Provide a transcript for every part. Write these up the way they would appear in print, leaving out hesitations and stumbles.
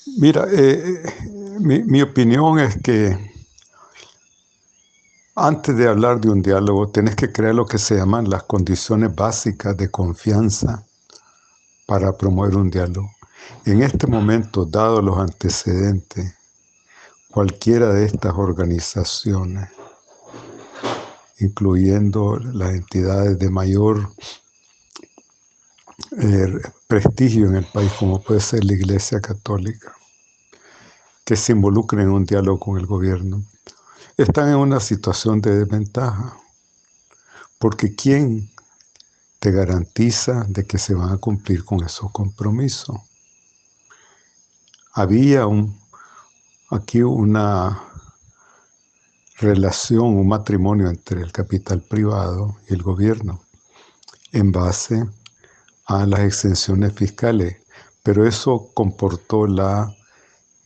Mira, mi opinión es que antes de hablar de un diálogo, tienes que crear lo que se llaman las condiciones básicas de confianza para promover un diálogo. En este momento, dado los antecedentes, cualquiera de estas organizaciones, incluyendo las entidades de mayor prestigio en el país, como puede ser la Iglesia Católica, que se involucren en un diálogo con el gobierno, están en una situación de desventaja, porque ¿quién te garantiza de que se van a cumplir con esos compromisos? Había aquí una relación, un matrimonio entre el capital privado y el gobierno en base a las exenciones fiscales, pero eso comportó la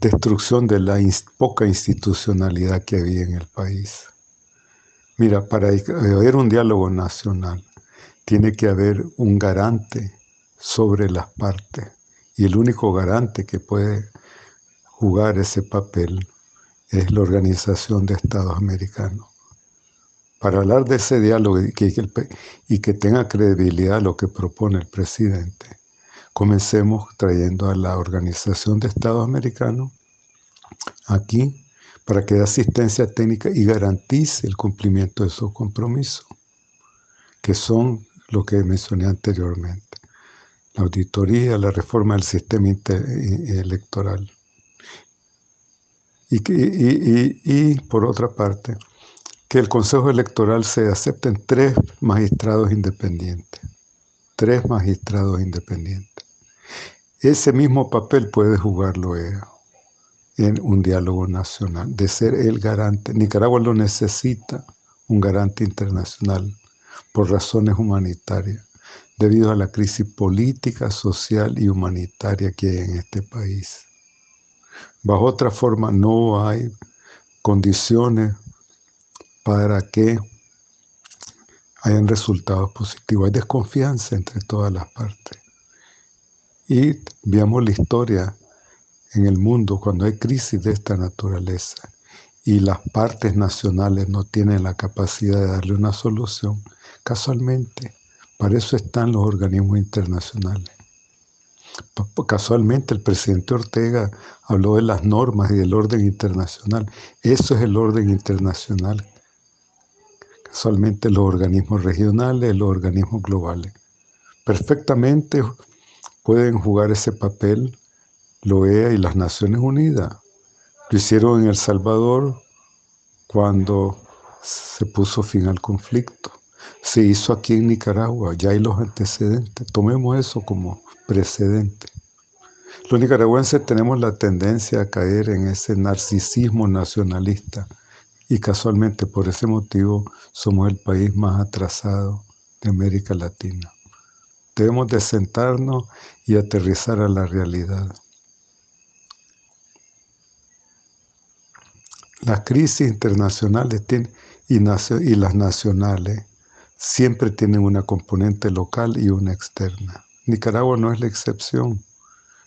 destrucción de la poca institucionalidad que había en el país. Mira, para haber un diálogo nacional, tiene que haber un garante sobre las partes, y el único garante que puede jugar ese papel es la Organización de Estados Americanos. Para hablar de ese diálogo y que tenga credibilidad lo que propone el presidente, comencemos trayendo a la Organización de Estados Americanos aquí para que dé asistencia técnica y garantice el cumplimiento de esos compromisos, que son lo que mencioné anteriormente: la auditoría, la reforma del sistema electoral. Y por otra parte, que el Consejo Electoral se acepten 3 magistrados independientes. 3 magistrados independientes. Ese mismo papel puede jugarlo en un diálogo nacional, de ser el garante. Nicaragua lo necesita, un garante internacional, por razones humanitarias, debido a la crisis política, social y humanitaria que hay en este país. Bajo otra forma, no hay condiciones para que hayan resultados positivos. Hay desconfianza entre todas las partes. Y veamos la historia en el mundo cuando hay crisis de esta naturaleza y las partes nacionales no tienen la capacidad de darle una solución. Casualmente, para eso están los organismos internacionales. Casualmente el presidente Ortega habló de las normas y del orden internacional. Eso es el orden internacional. Casualmente los organismos regionales, los organismos globales, perfectamente pueden jugar ese papel la OEA y las Naciones Unidas. Lo hicieron en El Salvador cuando se puso fin al conflicto. Se hizo aquí en Nicaragua, ya hay los antecedentes. Tomemos eso como precedente. Los nicaragüenses tenemos la tendencia a caer en ese narcisismo nacionalista y casualmente por ese motivo somos el país más atrasado de América Latina. Debemos de sentarnos y aterrizar a la realidad. Las crisis internacionales y las nacionales siempre tienen una componente local y una externa. Nicaragua no es la excepción.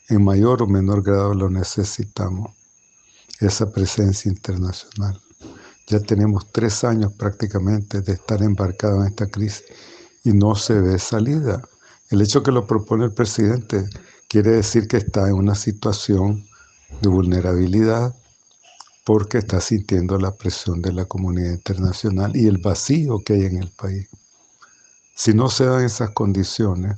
En mayor o menor grado lo necesitamos, esa presencia internacional. Ya tenemos 3 años prácticamente de estar embarcados en esta crisis y no se ve salida. El hecho que lo propone el presidente quiere decir que está en una situación de vulnerabilidad porque está sintiendo la presión de la comunidad internacional y el vacío que hay en el país. Si no se dan esas condiciones,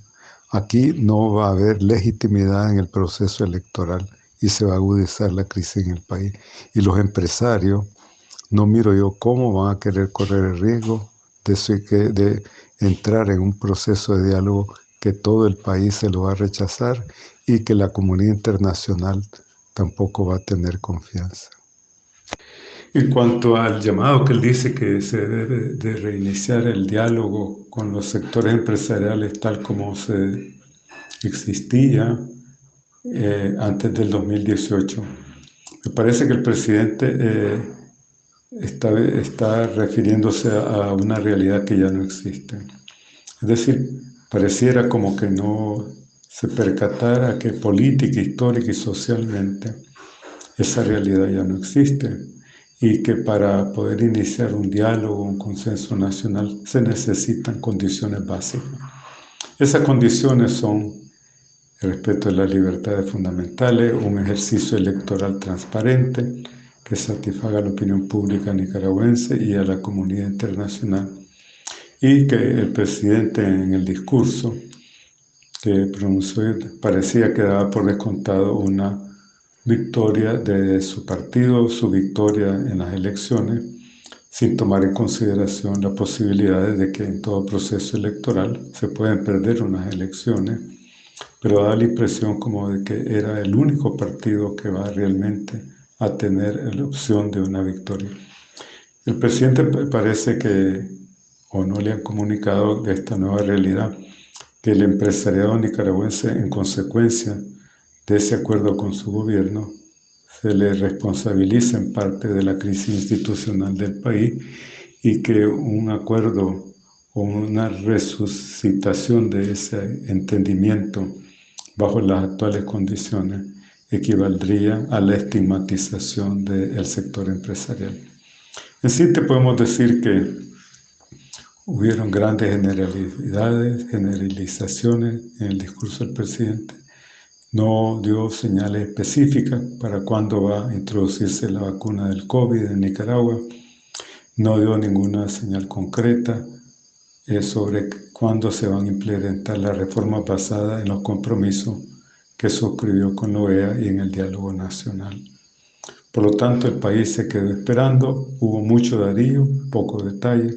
aquí no va a haber legitimidad en el proceso electoral y se va a agudizar la crisis en el país. Y los empresarios, no miro yo cómo van a querer correr el riesgo de entrar en un proceso de diálogo que todo el país se lo va a rechazar y que la comunidad internacional tampoco va a tener confianza. En cuanto al llamado que él dice que se debe de reiniciar el diálogo con los sectores empresariales tal como se existía antes del 2018, me parece que el presidente está refiriéndose a una realidad que ya no existe. Es decir, pareciera como que no se percatara que política, histórica y socialmente esa realidad ya no existe y que para poder iniciar un diálogo, un consenso nacional, se necesitan condiciones básicas. Esas condiciones son el respeto de las libertades fundamentales, un ejercicio electoral transparente que satisfaga a la opinión pública nicaragüense y a la comunidad internacional, y que el presidente en el discurso que pronunció parecía que daba por descontado una victoria de su partido, su victoria en las elecciones, sin tomar en consideración la posibilidad de que en todo proceso electoral se pueden perder unas elecciones, pero da la impresión como de que era el único partido que va realmente a tener la opción de una victoria. El presidente parece que, o no le han comunicado de esta nueva realidad, que el empresariado nicaragüense, en consecuencia de ese acuerdo con su gobierno, se le responsabiliza en parte de la crisis institucional del país y que un acuerdo o una resucitación de ese entendimiento bajo las actuales condiciones equivaldría a la estigmatización del sector empresarial. En sí te podemos decir que hubieron grandes generalizaciones en el discurso del presidente. No dio señales específicas para cuándo va a introducirse la vacuna del COVID en Nicaragua. No dio ninguna señal concreta sobre cuándo se van a implementar las reformas basadas en los compromisos que suscribió con la OEA y en el diálogo nacional. Por lo tanto, el país se quedó esperando, hubo mucho darío, poco detalle,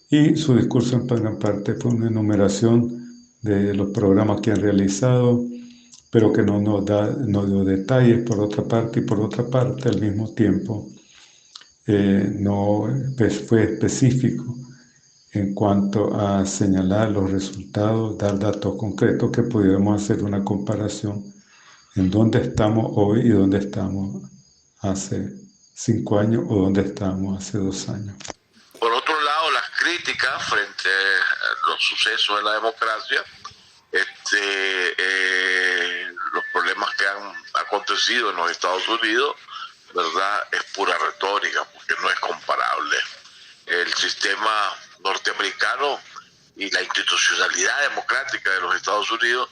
y su discurso en gran parte fue una enumeración de los programas que han realizado, pero que no dio detalles por otra parte, y por otra parte, al mismo tiempo, no fue específico en cuanto a señalar los resultados, dar datos concretos que pudiéramos hacer una comparación en dónde estamos hoy y dónde estamos hace 5 años o dónde estamos hace 2 años. Por otro lado, las críticas frente a los sucesos de la democracia, los problemas que han acontecido en los Estados Unidos, ¿verdad? Es pura retórica, porque no es comparable. El sistema norteamericano y la institucionalidad democrática de los Estados Unidos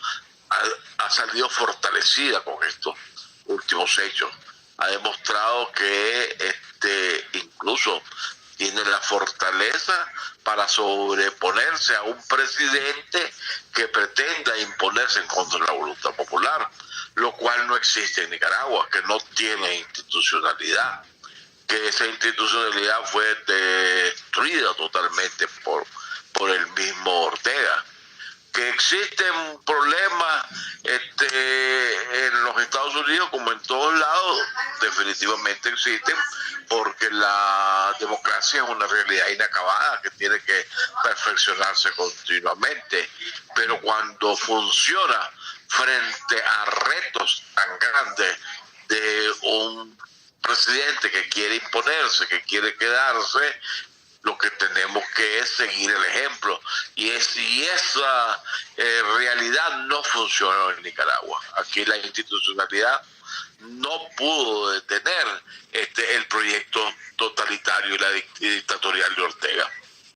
ha salido fortalecida con estos últimos hechos. Ha demostrado que incluso tiene la fortaleza para sobreponerse a un presidente que pretenda imponerse en contra de la voluntad popular, lo cual no existe en Nicaragua, que no tiene institucionalidad, que esa institucionalidad fue destruida totalmente por el mismo Ortega. Que existen problemas en los Estados Unidos como en todos lados, definitivamente existen, porque la democracia es una realidad inacabada que tiene que perfeccionarse continuamente, pero cuando funciona frente a retos tan grandes de un presidente que quiere imponerse, que quiere quedarse, lo que tenemos que es seguir el ejemplo, y esa realidad no funcionó en Nicaragua. Aquí la institucionalidad no pudo detener el proyecto totalitario y la dictatorial de Ortega.